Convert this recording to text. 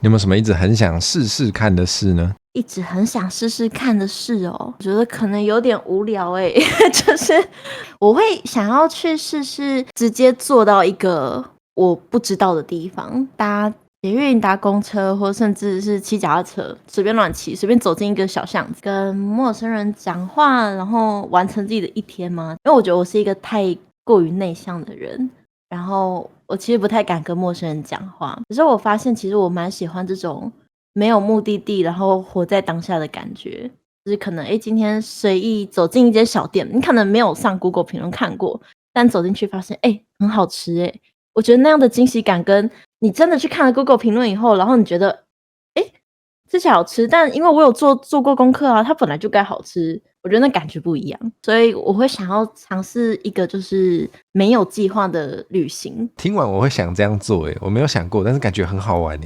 有没有什么一直很想试试看的事呢？一直很想试试看的事哦，我觉得可能有点无聊就是我会想要去试试直接坐到一个我不知道的地方，搭捷运、搭公车，或甚至是骑脚踏车，随便乱骑，随便走进一个小巷子，跟陌生人讲话，然后完成自己的一天吗？因为我觉得我是一个太过于内向的人，然后我其实不太敢跟陌生人讲话，可是我发现其实我蛮喜欢这种没有目的地，然后活在当下的感觉。就是可能今天随意走进一间小店，你可能没有上 Google 评论看过，但走进去发现很好吃我觉得那样的惊喜感跟你真的去看了 Google 评论以后，然后你觉得吃起来好吃，但因为我有做过功课啊，它本来就该好吃，我觉得那感觉不一样，所以我会想要尝试一个就是没有计划的旅行。听完我会想这样做我没有想过，但是感觉很好玩